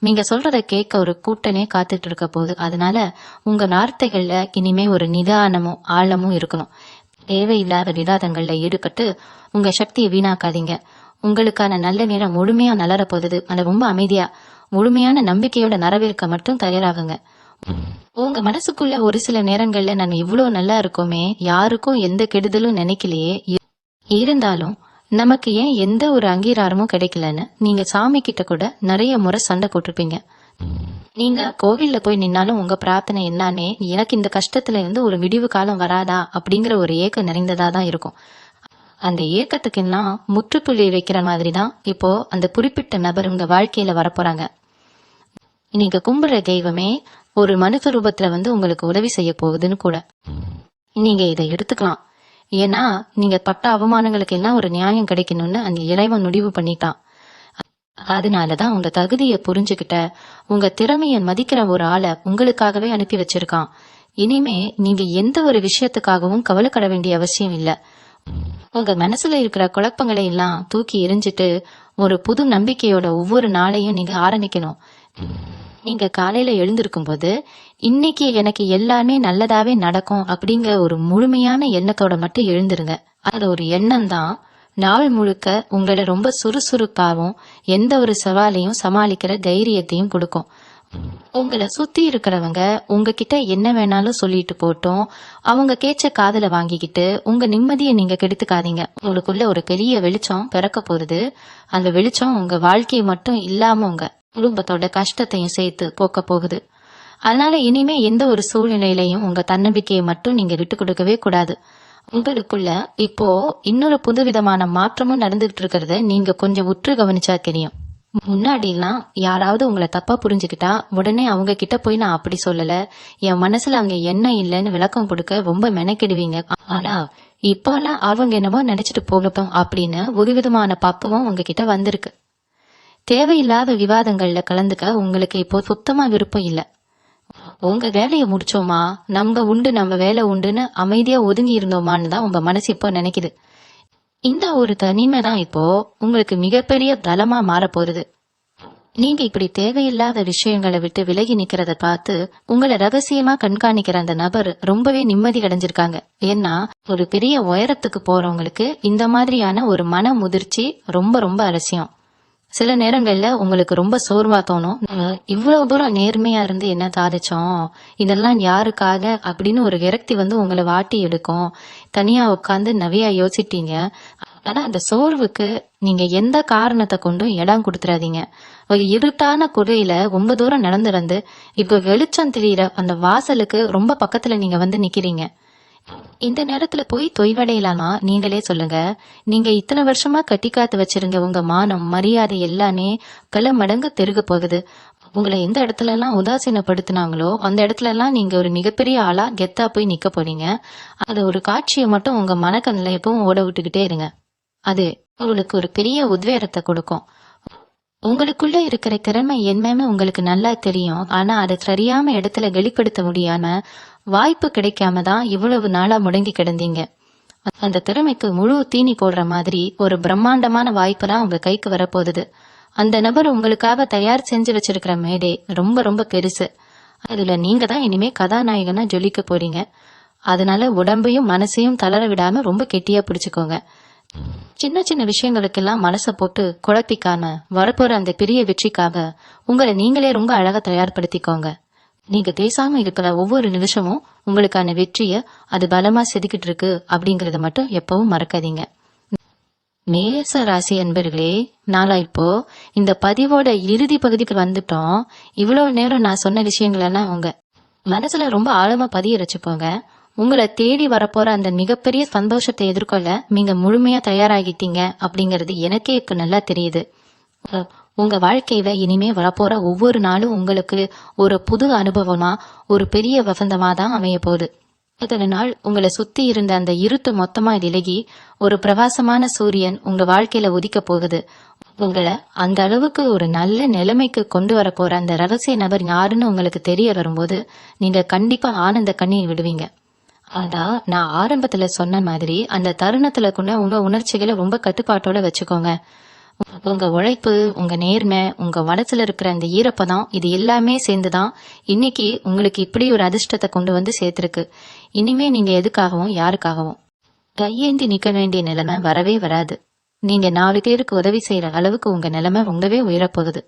[SPEAKER 1] நீங்க சொல்றத கேட்க ஒரு கூட்டனே காத்துட்டு இருக்க போகுது. அதனால உங்க வார்த்தைகள்ல இனிமே ஒரு நிதானமும் ஆழமும் இருக்கணும். தேவையில்லாத விவாதங்கள்ல ஈடுபட்டு உங்க சக்தியை வீணாக்காதீங்க. உங்களுக்கான நல்ல நேரம் முழுமையா நலர போகுது. அதை ரொம்ப அமைதியா முழுமையான நம்பிக்கையோட வரவேற்க மட்டும் தயாராகுங்க. உங்க மனசுக்குள்ள ஒரு சில நேரங்கள்ல நான் இவ்வளவு நல்லா இருக்கோமே, யாருக்கும் எந்த கெடுதலும் நினைக்கலையே, இருந்தாலும் நமக்கு ஏன் எந்த ஒரு அங்கீகாரமும் கிடைக்கலன்னு நீங்க சாமி கிட்ட கூட நிறைய முறை சண்டை போட்டிருப்பீங்க. நீங்க கோவில்ல போய் நின்னாலும் உங்க பிரார்த்தனை என்னன்னே, எனக்கு இந்த கஷ்டத்துல இருந்து ஒரு விடிவு காலம் வராதா அப்படிங்கிற ஒரு ஏக்கம் நிறைந்ததா தான் இருக்கும். அந்த ஏக்கத்துக்கெல்லாம் முற்றுப்புள்ளி வைக்கிற மாதிரி தான் இப்போ அந்த குறிப்பிட்ட நபர் உங்க வாழ்க்கையில வரப்போறாங்க. நீங்க கும்பிடுற தெய்வமே ஒரு மனுஷ ரூபத்துல உங்களுக்கு உதவி செய்ய போகுதுன்னு கூட நீங்க இதை எடுத்துக்கலாம். ஏன்னா நீங்க பட்ட அவமானங்களுக்கு எல்லாம் ஒரு நியாயம் கிடைக்கணும்னு அந்த இறைவன் முடிவு பண்ணிட்டான். அதனாலதான் உங்க தகுதியை புரிஞ்சுக்கிட்ட, உங்க திறமைய மதிக்கிற ஒரு ஆளை உங்களுக்காகவே அனுப்பி வச்சிருக்கான். இனிமே நீங்க எந்த ஒரு விஷயத்துக்காகவும் கவலைப்பட வேண்டிய அவசியம் இல்ல. உங்க மனசுல இருக்கிற குழப்பங்களை எல்லாம் தூக்கி எரிஞ்சிட்டு ஒரு புது நம்பிக்கையோட ஒவ்வொரு நாளையும் நீங்க ஆரம்பிக்கணும். நீங்க காலையில எழுந்திருக்கும் போது இன்னைக்கு எனக்கு எல்லாமே நல்லதாவே நடக்கும் அப்படிங்கிற ஒரு முழுமையான எண்ணத்தோட மட்டும் எழுந்திருங்க. அந்த ஒரு எண்ணம் தான் நாள் முழுக்க உங்களை ரொம்ப சுறுசுறுப்பாகவும் எந்த ஒரு சவாலையும் சமாளிக்கிற தைரியத்தையும் கொடுக்கும். உங்களை சுத்தி இருக்கிறவங்க உங்ககிட்ட என்ன வேணாலும் சொல்லிட்டு போட்டோம், அவங்க கேச்ச காதுல வாங்கிக்கிட்டு உங்க நிம்மதியை நீங்க கெடுத்துக்காதீங்க. உங்களுக்குள்ள ஒரு பெரிய வெளிச்சம் பிறக்க போகுது. அந்த வெளிச்சம் உங்க வாழ்க்கையை மட்டும் இல்லாம உங்க குடும்பத்தோட கஷ்டத்தையும் சேர்த்து போக்க போகுது. அதனால இனிமே எந்த ஒரு சூழ்நிலையிலையும் உங்க தன்னம்பிக்கையை மட்டும் நீங்க விட்டு கொடுக்கவே கூடாது. உங்களுக்குள்ள இப்போ இன்னொரு புதுவிதமான மாற்றமும் நடந்துகிட்டு இருக்கிறத நீங்க கொஞ்சம் உற்று கவனிச்சா தெரியும். முன்னாடி எல்லாம் யாராவது உங்களை தப்பா புரிஞ்சுக்கிட்டா உடனே அவங்க கிட்ட போய் நான் அப்படி சொல்லல, என் மனசுல அங்க என்ன இல்லைன்னு விளக்கம் கொடுக்க ரொம்ப மெனக்கிடுவீங்க. ஆனா இப்பெல்லாம் அவங்க என்னவோ நினைச்சிட்டு போகட்டும் அப்படின்னு ஒரு விதமான பக்குவம் உங்ககிட்ட வந்திருக்கு. தேவையில்லாத விவாதங்கள்ல கலந்துக்க உங்களுக்கு இப்போ சுத்தமா விருப்பம் இல்ல. உங்க வேலையை முடிச்சோமா, நம்ம உண்டு நம்ம வேலை உண்டுன்னு அமைதியா ஒதுங்கி இருந்தோமான்னு தான் உங்க மனசு இப்போ நினைக்குது. இந்த ஒரு தனிமை தான் இப்போ உங்களுக்கு மிகப்பெரிய பலமா மாற போறது. நீங்க இப்படி தேவையில்லாத விஷயங்களை விட்டு விலகி நிக்கிறத பார்த்து உங்களை ரகசியமா கண்காணிக்கிற அந்த நபர் ரொம்பவே நிம்மதி அடைஞ்சிருக்காங்க. ஏன்னா ஒரு பெரிய உயரத்துக்கு போறவங்களுக்கு இந்த மாதிரியான ஒரு மன முதிர்ச்சி ரொம்ப ரொம்ப அவசியம். சில நேரங்கள்ல உங்களுக்கு ரொம்ப சோர்வா தோணும், இவ்வளவு தூரம் நேர்மையா இருந்து என்ன சாதிச்சோம், இதெல்லாம் யாருக்காக அப்படின்னு ஒரு விரக்தி உங்களை வாட்டி எடுக்கும். தனியா உட்காந்து நிறைய யோசிட்டீங்க. ஆனா அந்த சோர்வுக்கு நீங்க எந்த காரணத்தை கொண்டும் இடம் கொடுத்துறாதீங்க. ஒரு இருட்டான குகையில ரொம்ப தூரம் நடந்து இப்ப வெளிச்சம் தெரியுற அந்த வாசலுக்கு ரொம்ப பக்கத்துல நீங்க நிக்கிறீங்க. இந்த நேரத்துல போய் தொய்வடையலாமா நீங்களே சொல்லுங்க. நீங்க இத்தனை வருஷமா கட்டி காத்து வச்சிருங்க உங்க மானம் மரியாதை எல்லாமே பல மடங்கு பெருக போகுது. உங்களை எந்த இடத்துல எல்லாம் உதாசீனப்படுத்தினாங்களோ அந்த இடத்துல எல்லாம் நீங்க ஒரு மிகப்பெரிய ஆளா கெத்தா போய் நிக்க போறீங்க. அது ஒரு காட்சியை மட்டும் உங்க மனக்கண்ணில் எப்பவும் ஓட விட்டுக்கிட்டே இருங்க. அது உங்களுக்கு ஒரு பெரிய உத்வேகத்தை கொடுக்கும். உங்களுக்குள்ள இருக்கிற திறமை என்னன்னு உங்களுக்கு நல்லா தெரியும். ஆனா அதை சரியான இடத்துல வெளிப்படுத்த முடியாம வாய்ப்பு கிடைக்காம தான் இவ்வளவு நாளா முடங்கி கிடந்தீங்க. அந்த திறமைக்கு முழு தீனி போடுற மாதிரி ஒரு பிரம்மாண்டமான வாய்ப்பு தான் உங்க கைக்கு வரப்போகுது. அந்த நபர் உங்களுக்காக தயார் செஞ்சு வச்சிருக்கிற மேடை ரொம்ப ரொம்ப பெருசு. அதுல நீங்க தான் இனிமே கதாநாயகனா ஜொலிக்க போறீங்க. அதனால உடம்பையும் மனசையும் தளர விடாம ரொம்ப கெட்டியா பிடிச்சுக்கோங்க. சின்ன சின்ன விஷயங்களுக்கெல்லாம் மனசை போட்டு குழப்பிக்காம வரப்போற அந்த பெரிய வெற்றிக்காக உங்களை நீங்களே ரொம்ப அழகா தயார்படுத்திக்கோங்க. நீங்க பேசாம இருக்கிற ஒவ்வொரு நிமிஷமும் உங்களுக்கான வெற்றிய அது பலமா செதுக்கிட்டு இருக்கு அப்படிங்கறத மட்டும் எப்பவும் மறக்காதீங்க. மேச ராசி அன்பர்களே, நாளா இப்போ இந்த பதிவோட இறுதி பகுதிக்கு வந்துட்டோம். இவ்வளவு நேரம் நான் சொன்ன விஷயங்கள் எல்லாம் உங்க மனசுல ரொம்ப ஆழமா பதிய வச்சுப்போங்க. உங்களை தேடி வரப்போற அந்த மிகப்பெரிய சந்தோஷத்தை எதிர்கொள்ள நீங்க முழுமையா தயாராகிட்டீங்க அப்படிங்கறது எனக்கே இப்ப நல்லா தெரியுது. உங்க வாழ்க்கையில இனிமே வரப்போற ஒவ்வொரு நாளும் உங்களுக்கு ஒரு புது அனுபவமா ஒரு பெரிய வசந்தமா தான் அமைய போகுது. அதனால் உங்களை சுத்தி இருந்த அந்த இருட்டு மொத்தமா விலகி ஒரு பிரகாசமான சூரியன் உங்க வாழ்க்கையில உதிக்க போகுது. உங்களை அந்த அளவுக்கு ஒரு நல்ல நிலைமைக்கு கொண்டு வர போற அந்த ரகசிய நபர் யாருன்னு உங்களுக்கு தெரிய வரும்போது நீங்க கண்டிப்பா ஆனந்த கண்ணீர் விடுவீங்க. ஆனா நான் ஆரம்பத்துல சொன்ன மாதிரி அந்த தருணத்துல கூட உங்க உணர்ச்சிகளை ரொம்ப கட்டுப்பாட்டோட வச்சுக்கோங்க. உங்க உழைப்பு, உங்க நேர்மை, உங்க மனசுல இருக்கிற அந்த ஈரப்பதம், இது எல்லாமே சேர்ந்துதான் இன்னைக்கு உங்களுக்கு இப்படி ஒரு அதிர்ஷ்டத்தை கொண்டு சேர்த்திருக்கு. இனிமே நீங்க எதுக்காகவும் யாருக்காகவும் கையேந்தி நிக்க வேண்டிய நிலைமை வரவே வராது. நீங்க 4 பேருக்கு உதவி செய்யற அளவுக்கு உங்க நிலைமை ரொம்பவே உயரப்போகுது.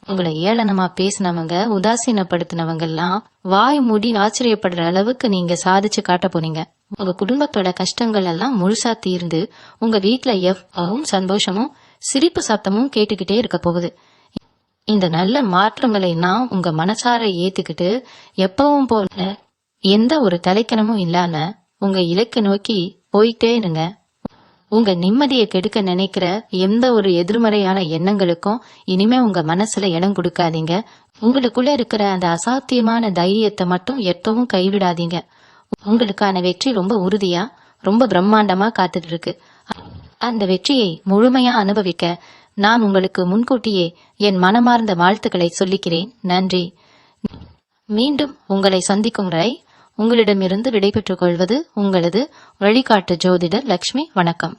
[SPEAKER 1] உங்களை ஏளனமா பேசினவங்க, உதாசீனப்படுத்தினவங்க எல்லாம் வாய் மூடி ஆச்சரியப்படுற அளவுக்கு நீங்க சாதிச்சு காட்ட போறீங்க. உங்க குடும்பத்தோட கஷ்டங்கள் எல்லாம் முழுசா தீர்ந்து உங்க வீட்டுல எப்பவும் சந்தோஷமும் சிரிப்பு சத்தமும் கேட்டுக்கிட்டே இருக்க போகுது. இந்த நல்ல மாற்றங்களை நான் உங்க மனசார ஏத்துக்கிட்டு எப்பவும் போல எந்த ஒரு தலைக்கணமும் இல்லாம உங்க இலக்கை நோக்கி போயிட்டே இருங்க. உங்க நிம்மதியை கெடுக்க நினைக்கிற எந்த ஒரு எதிர்மறையான எண்ணங்களுக்கும் இனிமே உங்க மனசுல இடம் கொடுக்காதீங்க. உங்களுக்குள்ள இருக்கிற அந்த அசாத்தியமான தைரியத்தை மட்டும் எப்பவும் கைவிடாதீங்க. உங்களுக்கான வெற்றி ரொம்ப உறுதியா, ரொம்ப பிரம்மாண்டமா காத்துட்டு இருக்கு. அந்த வெற்றியை முழுமையா அனுபவிக்க நான் உங்களுக்கு முன்கூட்டியே என் மனமார்ந்த வாழ்த்துக்களை சொல்லிக்கிறேன். நன்றி. மீண்டும் உங்களை சந்திக்கும் வரை உங்களிடமிருந்து விடைபெற்றுக் கொள்வது உங்களது வழிகாட்டு ஜோதிடர் லக்ஷ்மி. வணக்கம்.